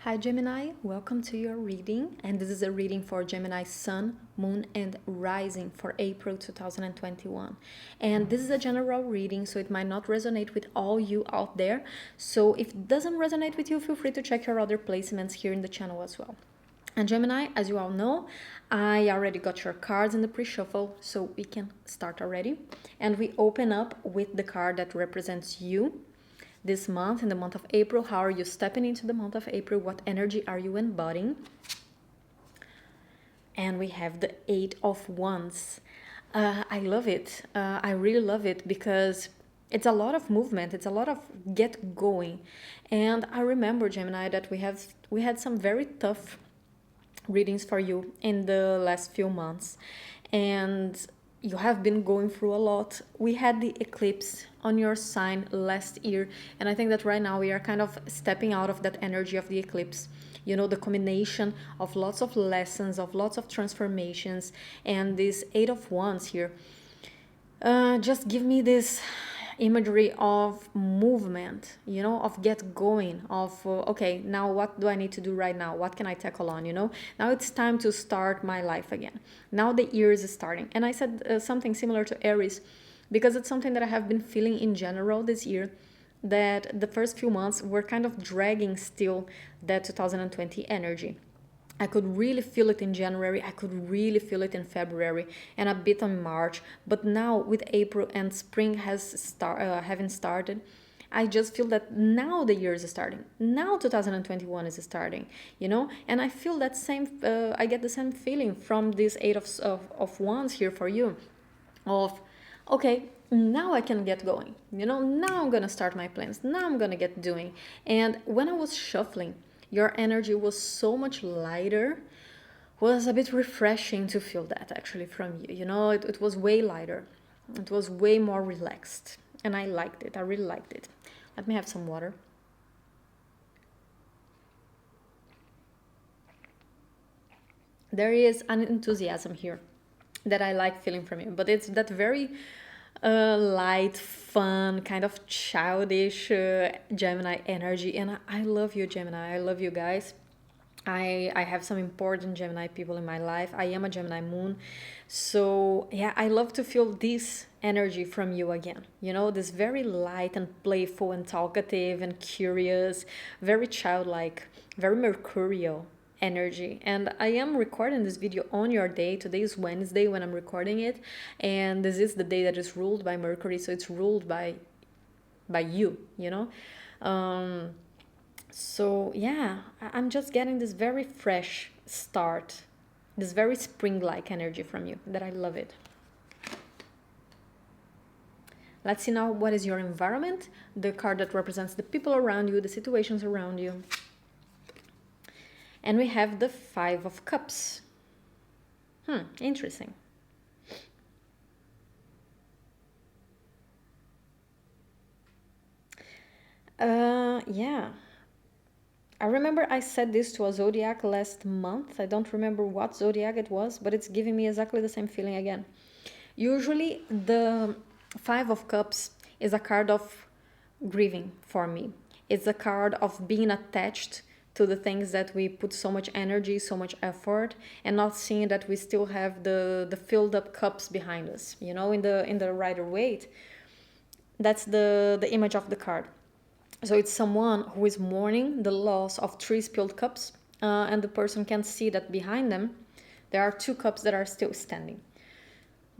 Hi Gemini, welcome to your reading, and this is a reading for Gemini Sun, Moon and Rising for April 2021. And this is a general reading, so it might not resonate with all you out there. So if it doesn't resonate with you, feel free to check your other placements here in the channel as well. And Gemini, as you all know, I already got your cards in the pre-shuffle, so we can start already. And we open up with the card that represents you this month, in the month of April. How are you stepping into the month of April? What energy are you embodying? And we have the Eight of Wands. I love it. I really love it because it's a lot of movement. It's a lot of get going. And I remember, Gemini, that we had some very tough readings for you in the last few months. And you have been going through a lot. We had the eclipse on your sign last year, and I think that right now we are kind of stepping out of that energy of the eclipse. You know, the combination of lots of lessons, of lots of transformations, and this Eight of Wands here just give me this imagery of movement, you know, of get going, of okay, now what do I need to do right now? What can I tackle on, you know? Now it's time to start my life again. Now the year is starting. And I said something similar to Aries because it's something that I have been feeling in general this year, that the first few months were kind of dragging still that 2020 energy. I could really feel it in January, I could really feel it in February and a bit in March, but now with April and spring having started, I just feel that now the year is starting. Now 2021 is starting, you know? And I feel that I get the same feeling from this Eight of Wands here for you of, okay, now I can get going, you know? Now I'm gonna start my plans, now I'm gonna get doing. And when I was shuffling, your energy was so much lighter. Was a bit refreshing to feel that actually from you, you know. It was way lighter, it was way more relaxed, and I liked it. I really liked it. Let me have some water. There is an enthusiasm here that I like feeling from you, but it's that very light, fun, kind of childish Gemini energy. And I love you, Gemini. I love you guys. I have some important Gemini people in my life. I am a Gemini moon. So, yeah, I love to feel this energy from you again. You know, this very light and playful and talkative and curious, very childlike, very mercurial energy. And I am recording this video on your day. Today is Wednesday when I'm recording it, and this is the day that is ruled by Mercury, so it's ruled by you, you know. So yeah, I'm just getting this very fresh start, this very spring-like energy from you that I love it. Let's see now what is your environment, the card that represents the people around you, the situations around you. And we have the Five of Cups. Interesting. Yeah. I remember I said this to a zodiac last month. I don't remember what zodiac it was, but it's giving me exactly the same feeling again. Usually the Five of Cups is a card of grieving for me. It's a card of being attached to the things that we put so much energy, so much effort, and not seeing that we still have the filled up cups behind us, you know, in the Rider-Waite. That's the image of the card. So it's someone who is mourning the loss of three spilled cups, and the person can see that behind them there are two cups that are still standing.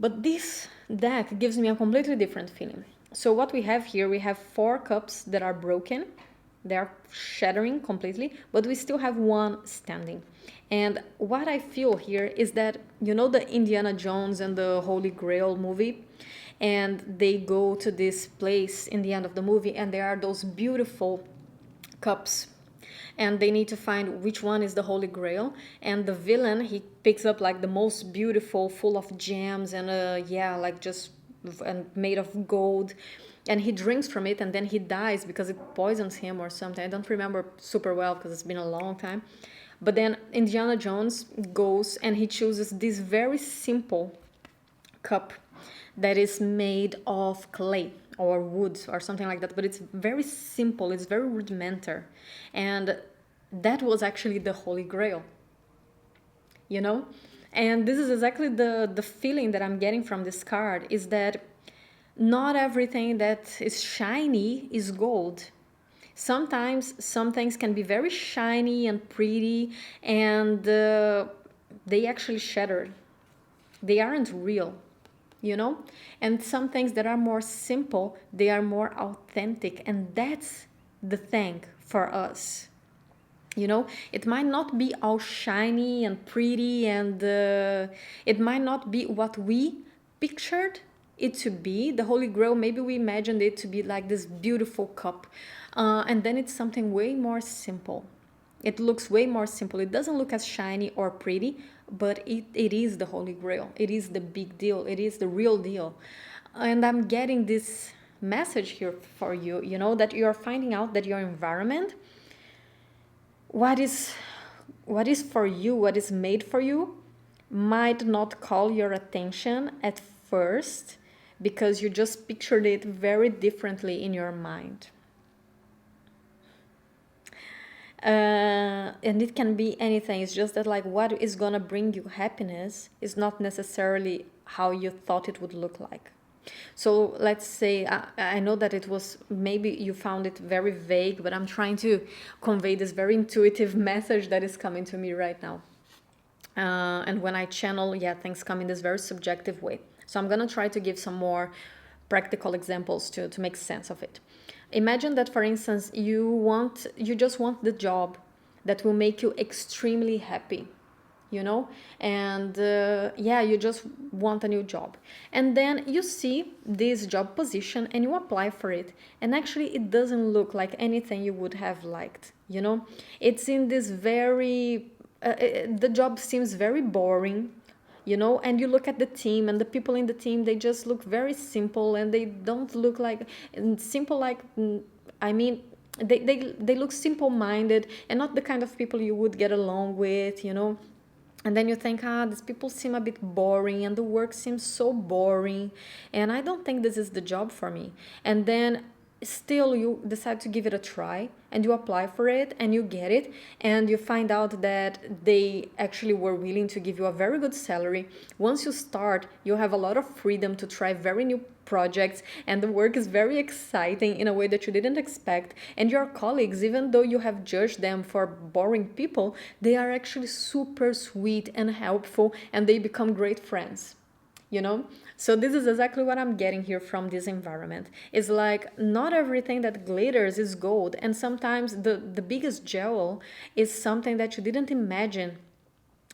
But this deck gives me a completely different feeling. So what we have here, we have four cups that are broken. They are shattering completely, but we still have one standing. And what I feel here is that, you know, the Indiana Jones and the Holy Grail movie, and they go to this place in the end of the movie, and there are those beautiful cups, and they need to find which one is the Holy Grail. And the villain, he picks up like the most beautiful, full of gems and yeah, like just and made of gold, and he drinks from it, and then he dies because it poisons him or something. I don't remember super well because it's been a long time. But then Indiana Jones goes and he chooses this very simple cup that is made of clay or wood or something like that, but it's very simple, it's very rudimentary. And That was actually the Holy Grail, you know? And this is exactly the feeling that I'm getting from this card, is that not everything that is shiny is gold. Sometimes some things can be very shiny and pretty, and they actually shatter. They aren't real, you know? And some things that are more simple, they are more authentic, and that's the thing for us. You know, it might not be all shiny and pretty, and it might not be what we pictured it to be. The Holy Grail, maybe we imagined it to be like this beautiful cup, and then it's something way more simple. It looks way more simple. It doesn't look as shiny or pretty, but it is the Holy Grail. It is the big deal. It is the real deal. And I'm getting this message here for you, you know, that you're finding out that your environment, what is for you, what is made for you, might not call your attention at first because you just pictured it very differently in your mind. And it can be anything. It's just that, like, what is gonna bring you happiness is not necessarily how you thought it would look like. So let's say, I know that it was, maybe you found it very vague, but I'm trying to convey this very intuitive message that is coming to me right now. And when I channel, yeah, things come in this very subjective way. So I'm gonna try to give some more practical examples to make sense of it. Imagine that, for instance, you just want the job that will make you extremely happy, you know, and yeah, you just want a new job, and then you see this job position and you apply for it, and actually it doesn't look like anything you would have liked, you know. It's in this very the job seems very boring, you know, and you look at the team, and the people in the team, they just look very simple, and they don't look like simple, like I mean, they look simple minded and not the kind of people you would get along with, you know. And then you think, these people seem a bit boring, and the work seems so boring, and I don't think this is the job for me. And then still you decide to give it a try, and you apply for it, and you get it, and you find out that they actually were willing to give you a very good salary. Once you start, you have a lot of freedom to try very new projects, and the work is very exciting in a way that you didn't expect. And your colleagues, even though you have judged them for boring people, they are actually super sweet and helpful, and they become great friends, you know. So this is exactly what I'm getting here from this environment. It's like, not everything that glitters is gold, and sometimes the biggest jewel is something that you didn't imagine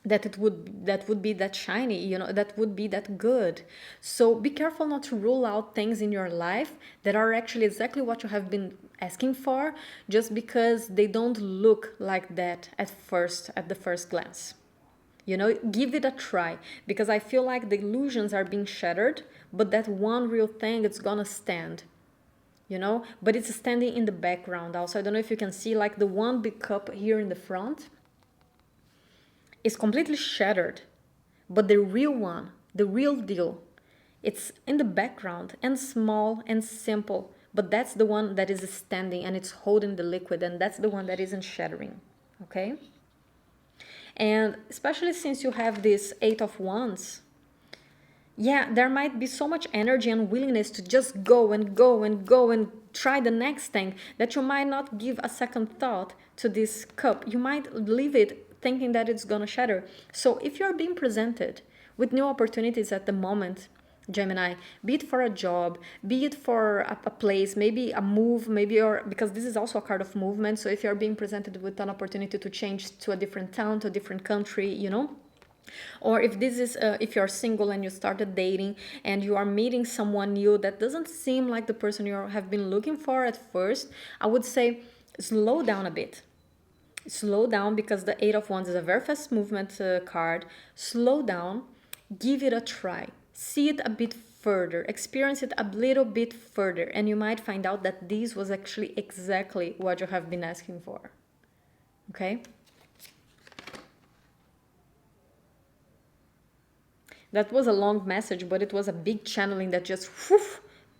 that would be that shiny, you know, that would be that good. So be careful not to rule out things in your life that are actually exactly what you have been asking for, just because they don't look like that at the first glance. You know, give it a try, because I feel like the illusions are being shattered, but that one real thing, it's gonna stand, you know. But it's standing in the background also. I don't know if you can see, like, the one big cup here in the front is completely shattered, but the real one, the real deal, it's in the background and small and simple, but that's the one that is standing and it's holding the liquid, and that's the one that isn't shattering. Okay. And especially since you have this Eight of Wands, yeah, there might be so much energy and willingness to just go and go and go and try the next thing, that you might not give a second thought to this cup. You might leave it thinking that it's gonna shatter. So if you're being presented with new opportunities at the moment, Gemini, be it for a job, be it for a place, maybe a move, maybe, or because this is also a card of movement. So if you're being presented with an opportunity to change to a different town, to a different country, you know, or if this is if you're single and you started dating and you are meeting someone new that doesn't seem like the person you have been looking for at first, I would say slow down a bit. Slow down, because the Eight of Wands is a very fast movement card. Slow down, give it a try, see it a bit further, experience it a little bit further, and you might find out that this was actually exactly what you have been asking for. Okay. That was a long message, but it was a big channeling that just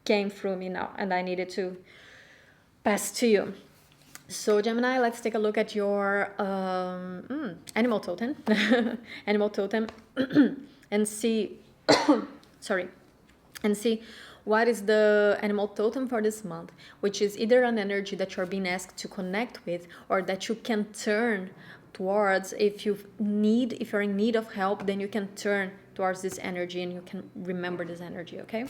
came through me now, and I needed to pass to you. So Gemini, let's take a look at your animal totem, animal totem, and see. Sorry, and see what is the animal totem for this month, which is either an energy that you're being asked to connect with or that you can turn towards. If you're in need of help, then you can turn towards this energy and you can remember this energy, okay?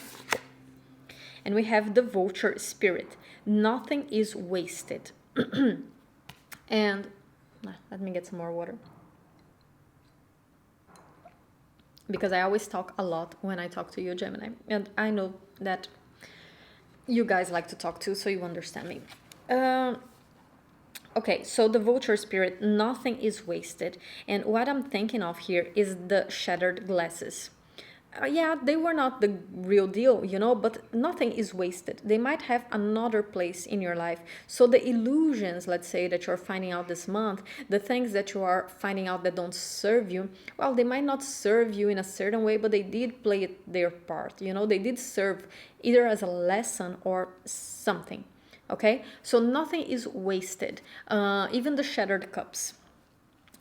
And we have the vulture spirit. Nothing is wasted. And let me get some more water, because I always talk a lot when I talk to you, Gemini, and I know that you guys like to talk too, so you understand me. Okay, so the vulture spirit, nothing is wasted. And what I'm thinking of here is the shattered glasses. Yeah, they were not the real deal, but nothing is wasted. They might have another place in your life. So the illusions, let's say, that you're finding out this month, the things that you are finding out that don't serve you, well, they might not serve you in a certain way, but they did play their part. They did serve either as a lesson or something. Okay, so nothing is wasted, even the shattered cups.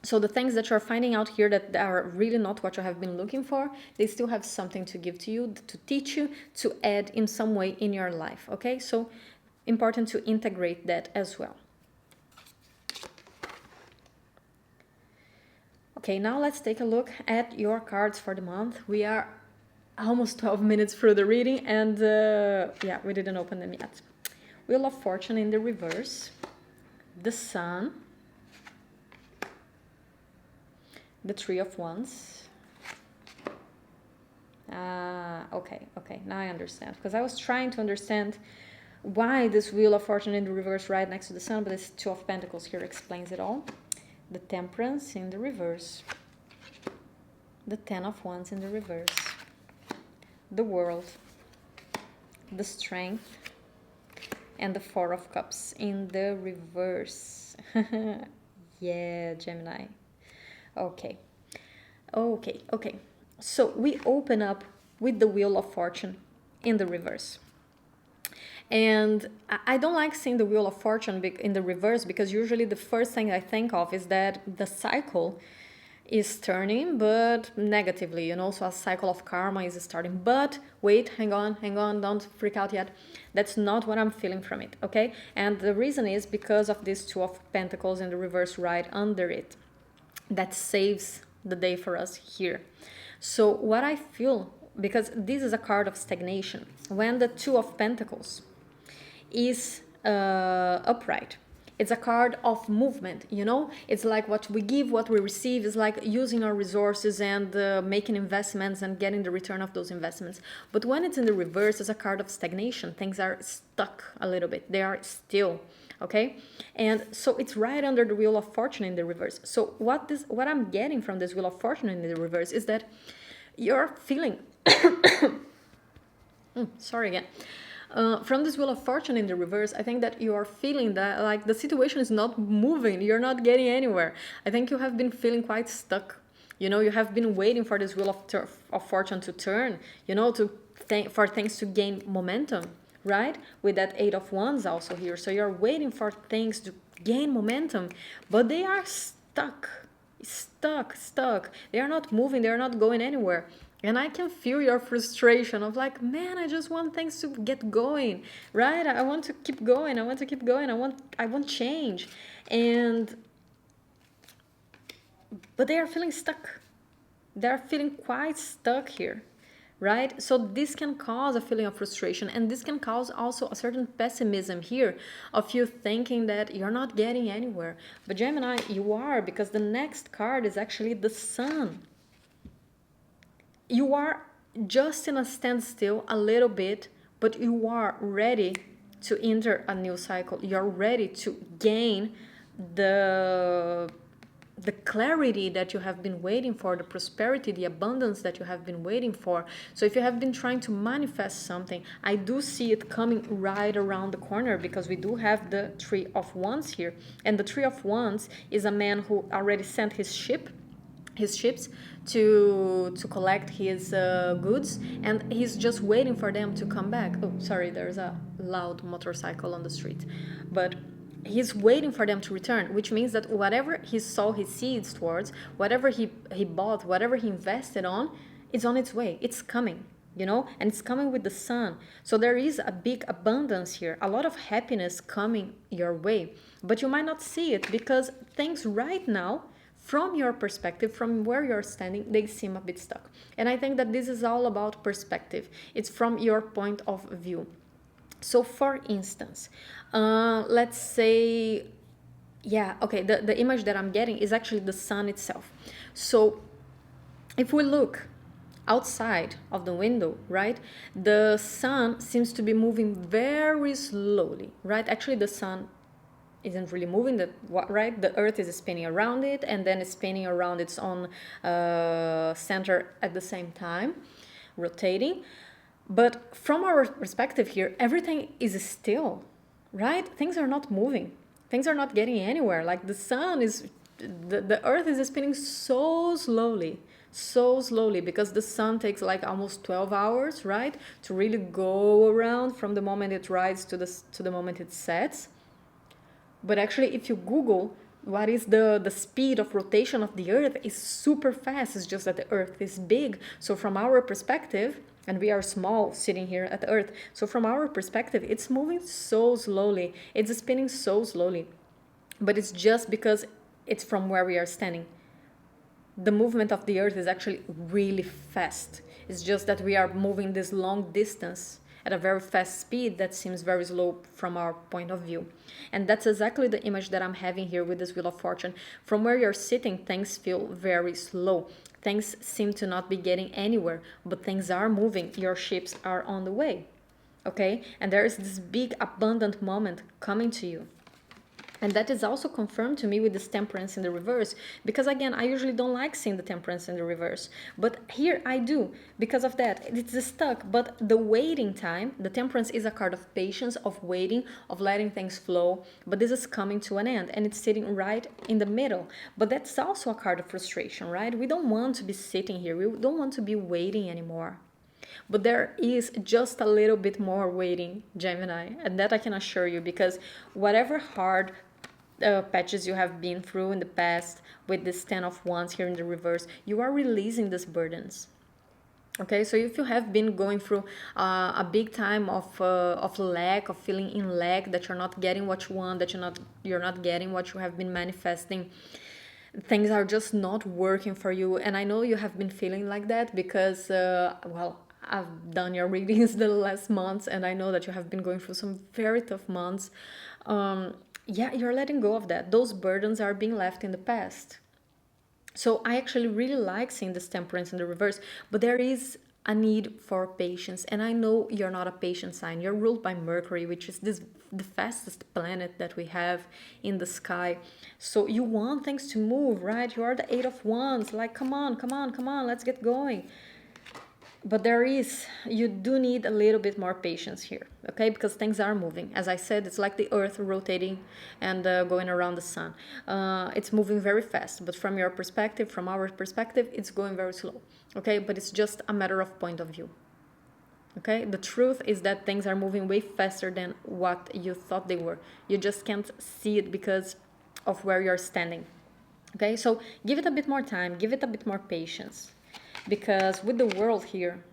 So the things that you're finding out here that are really not what you have been looking for, they still have something to give to you, to teach you, to add in some way in your life, okay? So important to integrate that as well. Okay, now let's take a look at your cards for the month. We are almost 12 minutes through the reading and yeah, we didn't open them yet. Wheel of Fortune in the reverse, the Sun, the Three of Wands. Okay, now I understand. Because I was trying to understand why this Wheel of Fortune in the reverse right next to the Sun, but this Two of Pentacles here explains it all. The Temperance in the reverse. The Ten of Wands in the reverse. The World. The Strength. And the Four of Cups in the reverse. Yeah, Gemini. Okay. So we open up with the Wheel of Fortune in the reverse. And I don't like seeing the Wheel of Fortune in the reverse, because usually the first thing I think of is that the cycle is turning, but negatively, so a cycle of karma is starting. But wait, hang on, don't freak out yet. That's not what I'm feeling from it, okay? And the reason is because of this Two of Pentacles in the reverse right under it. That saves the day for us here. So what I feel, because this is a card of stagnation, when the Two of Pentacles is upright, it's a card of movement, It's like what we give, what we receive, is like using our resources and making investments and getting the return of those investments. But when it's in the reverse, it's a card of stagnation. Things are stuck a little bit. They are still, okay? And so it's right under the Wheel of Fortune in the reverse. So what I'm getting from this Wheel of Fortune in the reverse is that you're feeling... sorry again. From this Wheel of Fortune in the reverse, I think that you are feeling that like the situation is not moving, you're not getting anywhere. I think you have been feeling quite stuck. You have been waiting for this Wheel of Fortune to turn, for things to gain momentum, right? With that Eight of Wands also here. So you're waiting for things to gain momentum, but they are stuck. They are not moving, they are not going anywhere. And I can feel your frustration of like, man, I just want things to get going, right? I want to keep going. I want change. But they are feeling stuck. They are feeling quite stuck here, right? So this can cause a feeling of frustration, and this can cause also a certain pessimism here of you thinking that you're not getting anywhere. But Gemini, you are, because the next card is actually the Sun. You are just in a standstill a little bit, but you are ready to enter a new cycle. You're ready to gain the clarity that you have been waiting for, the prosperity, the abundance that you have been waiting for. So if you have been trying to manifest something, I do see it coming right around the corner, because we do have the Three of Wands here. And the Three of Wands is a man who already sent his ships to collect his goods, and he's just waiting for them to come back. Oh, sorry, there's a loud motorcycle on the street. But he's waiting for them to return, which means that whatever he saw his seeds towards, whatever he bought, whatever he invested on, is on its way. It's coming, and it's coming with the sun. So there is a big abundance here, a lot of happiness coming your way, but you might not see it because things right now, from your perspective, from where you're standing, they seem a bit stuck. And I think that this is all about perspective. It's from your point of view. So for instance, let's say, yeah, okay, the image that I'm getting is actually the sun itself. So if we look outside of the window, right, the sun seems to be moving very slowly, right? Actually, the sun isn't really moving, right? The earth is spinning around it, and then it's spinning around its own center at the same time, rotating. But from our perspective here, everything is still, right? Things are not moving. Things are not getting anywhere. Like the earth is spinning so slowly, because the sun takes like almost 12 hours, right? To really go around from the moment it rises to the moment it sets. But actually, if you Google what is the speed of rotation of the earth, is super fast. It's just that the earth is big. So from our perspective, and we are small sitting here at the earth, so from our perspective, it's moving so slowly. It's spinning so slowly. But it's just because it's from where we are standing. The movement of the earth is actually really fast. It's just that we are moving this long distance at a very fast speed that seems very slow from our point of view. And that's exactly the image that I'm having here with this Wheel of Fortune. From where you're sitting, things feel very slow. Things seem to not be getting anywhere, but things are moving. Your ships are on the way, okay? And there is this big abundant moment coming to you. And that is also confirmed to me with this Temperance in the reverse, because again, I usually don't like seeing the Temperance in the reverse, but here I do. Because of that, it's stuck. But the waiting time, the Temperance is a card of patience, of waiting, of letting things flow, but this is coming to an end, and it's sitting right in the middle. But that's also a card of frustration, right? We don't want to be sitting here, we don't want to be waiting anymore. But there is just a little bit more waiting, Gemini, and that I can assure you, because whatever hard patches you have been through in the past with this 10 of Wands here in the reverse, you are releasing these burdens. Okay, so if you have been going through a big time of lack, of feeling in lack, that you're not getting what you want, that you're not getting what you have been manifesting, things are just not working for you. And I know you have been feeling like that because well, I've done your readings the last months, and I know that you have been going through some very tough months. Yeah, you're letting go of that. Those burdens are being left in the past. So I actually really like seeing this Temperance in the reverse, but there is a need for patience. And I know you're not a patient sign. You're ruled by Mercury, which is the fastest planet that we have in the sky. So you want things to move, right? You are the Eight of Wands. Like, come on, let's get going. But you do need a little bit more patience here, okay? Because things are moving. As I said, it's like the earth rotating and going around the sun. It's moving very fast, but from your perspective, from our perspective, it's going very slow, okay? But it's just a matter of point of view, okay? The truth is that things are moving way faster than what you thought they were. You just can't see it because of where you're standing, okay? So give it a bit more time, give it a bit more patience. Because with the world here,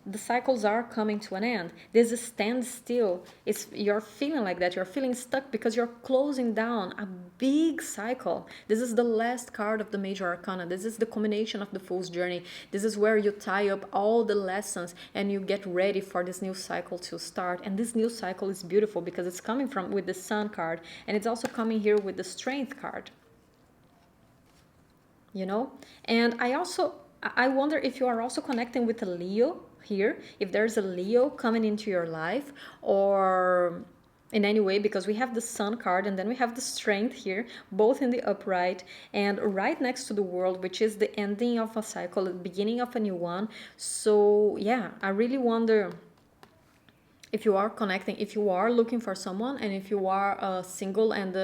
the cycles are coming to an end. This standstill, you're feeling like that. You're feeling stuck because you're closing down a big cycle. This is the last card of the Major Arcana. This is the combination of the Fool's Journey. This is where you tie up all the lessons and you get ready for this new cycle to start. And this new cycle is beautiful because it's coming with the Sun card, and it's also coming here with the Strength card. And I wonder if you are also connecting with a Leo here, if there's a Leo coming into your life, or in any way, because we have the Sun card and then we have the Strength here, both in the upright and right next to the World, which is the ending of a cycle, the beginning of a new one. So yeah, I really wonder if you are connecting, if you are looking for someone, and if you are single and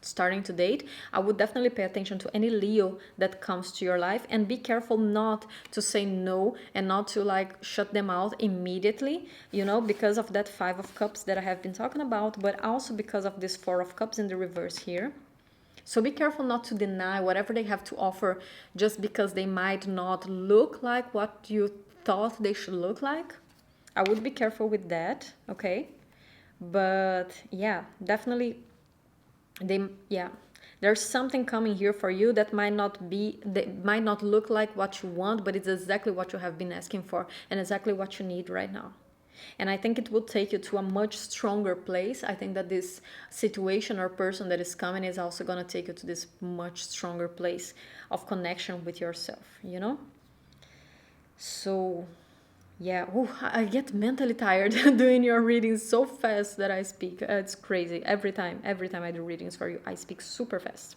starting to date, I would definitely pay attention to any Leo that comes to your life, and be careful not to say no and not to like shut them out immediately, you know, because of that Five of Cups that I have been talking about, but also because of this Four of Cups in the reverse here. So be careful not to deny whatever they have to offer just because they might not look like what you thought they should look like. I would be careful with that, okay? But yeah, definitely yeah, there's something coming here for you that might not look like what you want, but it's exactly what you have been asking for and exactly what you need right now. And I think it will take you to a much stronger place. I think that this situation or person that is coming is also going to take you to this much stronger place of connection with yourself, you know? So yeah, ooh, I get mentally tired doing your readings so fast that I speak. It's crazy. Every time I do readings for you, I speak super fast.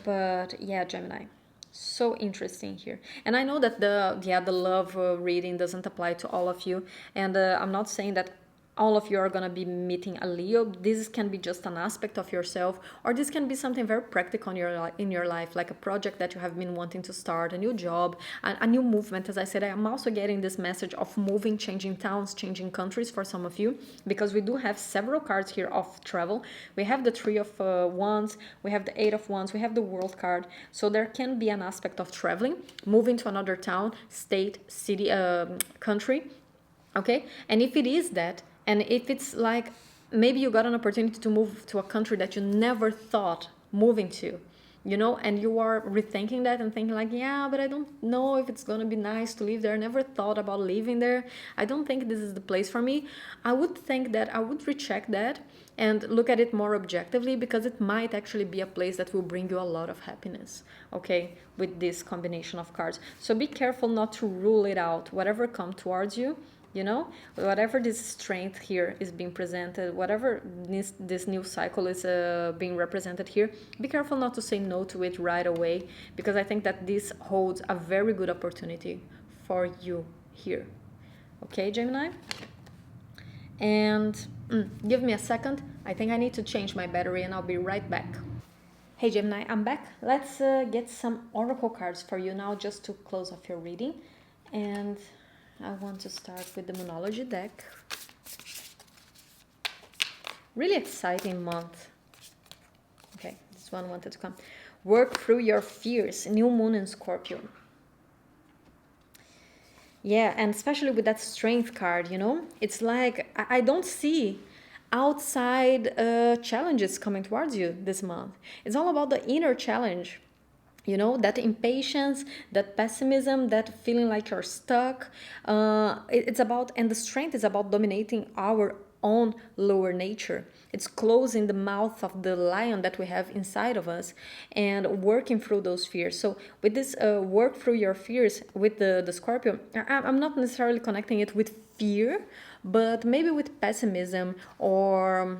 But yeah, Gemini, so interesting here. And I know that the love reading doesn't apply to all of you, and I'm not saying that all of you are gonna be meeting a Leo. This can be just an aspect of yourself, or this can be something very practical in your life, like a project that you have been wanting to start, a new job, a new movement. As I said, I am also getting this message of moving, changing towns, changing countries for some of you, because we do have several cards here of travel. We have the Three of Wands, we have the Eight of Wands, we have the World card. So there can be an aspect of traveling, moving to another town, state, city, country. Okay, and if it is that, and if it's like maybe you got an opportunity to move to a country that you never thought moving to, you know, and you are rethinking that and thinking like, yeah, but I don't know if it's gonna be nice to live there. I never thought about living there. I don't think this is the place for me. I would think that I would recheck that and look at it more objectively, because it might actually be a place that will bring you a lot of happiness, okay, with this combination of cards. So be careful not to rule it out. Whatever comes towards you, you know, whatever this strength here is being presented, whatever this new cycle is being represented here, be careful not to say no to it right away, because I think that this holds a very good opportunity for you here. Okay, Gemini? And give me a second. I think I need to change my battery, and I'll be right back. Hey Gemini, I'm back. Let's get some oracle cards for you now, just to close off your reading. And I want to start with the Moonology deck. Really exciting month. Okay, this one wanted to come. Work through your fears. New moon in Scorpio. Yeah, and especially with that strength card, you know, it's like I don't see outside challenges coming towards you this month. It's all about the inner challenge. You know, that impatience, that pessimism, that feeling like you're stuck. It's about, and the strength is about dominating our own lower nature. It's closing the mouth of the lion that we have inside of us and working through those fears. So with this work through your fears with the Scorpio, I'm not necessarily connecting it with fear, but maybe with pessimism or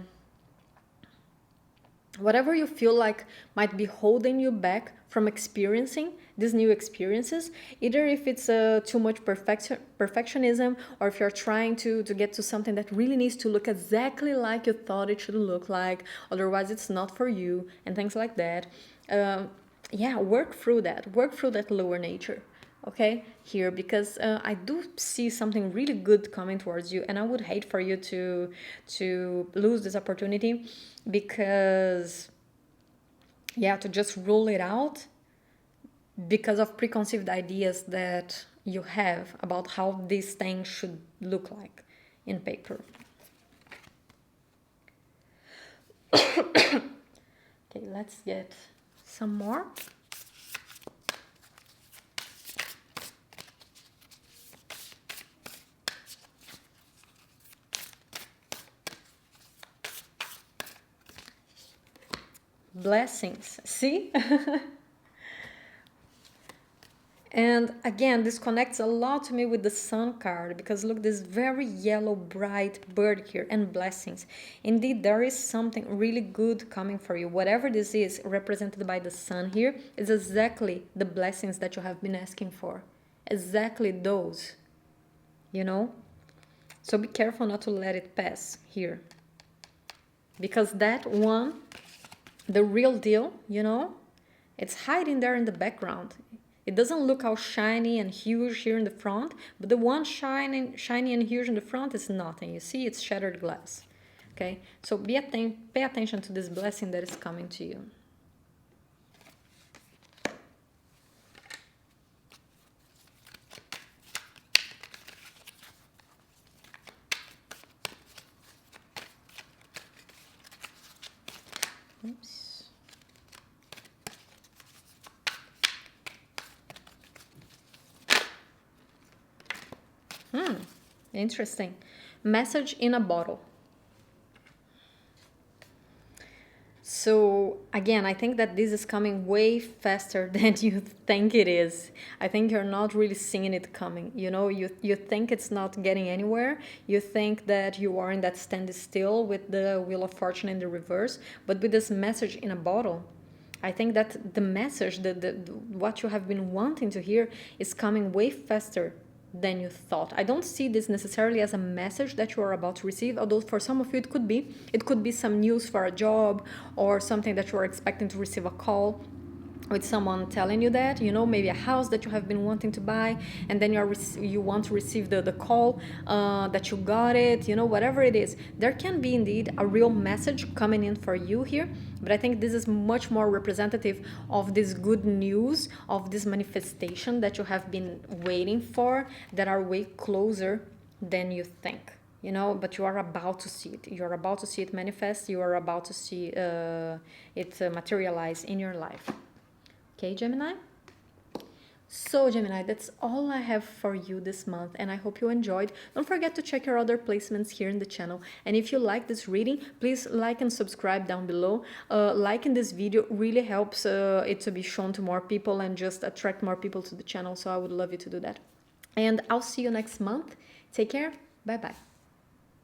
whatever you feel like might be holding you back from experiencing these new experiences, either if it's too much perfectionism, or if you're trying to get to something that really needs to look exactly like you thought it should look like, otherwise it's not for you, and things like that. Yeah, work through that lower nature, okay, here, because I do see something really good coming towards you, and I would hate for you to lose this opportunity, because yeah, to just rule it out because of preconceived ideas that you have about how these things should look like in paper. Okay, let's get some more. Blessings, see? And again, this connects a lot to me with the sun card, because look, this very yellow bright bird here, and blessings. Indeed, there is something really good coming for you. Whatever this is represented by the sun here is exactly the blessings that you have been asking for. Exactly those, you know? So be careful not to let it pass here. because that one, the real deal, you know, it's hiding there in the background. It doesn't look all shiny and huge here in the front, but the one shiny and huge in the front is nothing. You see, it's shattered glass. Okay, so pay attention to this blessing that is coming to you. Oops. Interesting. Message in a bottle. So again, I think that this is coming way faster than you think it is. I think you're not really seeing it coming. You know, you think it's not getting anywhere. You think that you are in that standstill with the Wheel of Fortune in the reverse. But with this message in a bottle, I think that the message, what you have been wanting to hear is coming way faster than you thought. I don't see this necessarily as a message that you are about to receive, although for some of you it could be. It could be some news for a job or something that you are expecting to receive a call with someone telling you that, you know, maybe a house that you have been wanting to buy, and then you want to receive the call that you got it, you know, whatever it is. There can be indeed a real message coming in for you here, but I think this is much more representative of this good news, of this manifestation that you have been waiting for, that are way closer than you think, you know, but you are about to see it. You're about to see it manifest. You are about to see it materialize in your life. Okay, Gemini? So, Gemini, that's all I have for you this month, and I hope you enjoyed. Don't forget to check your other placements here in the channel. And if you like this reading, please like and subscribe down below. Liking this video really helps it to be shown to more people and just attract more people to the channel, so I would love you to do that. And I'll see you next month. Take care. Bye-bye.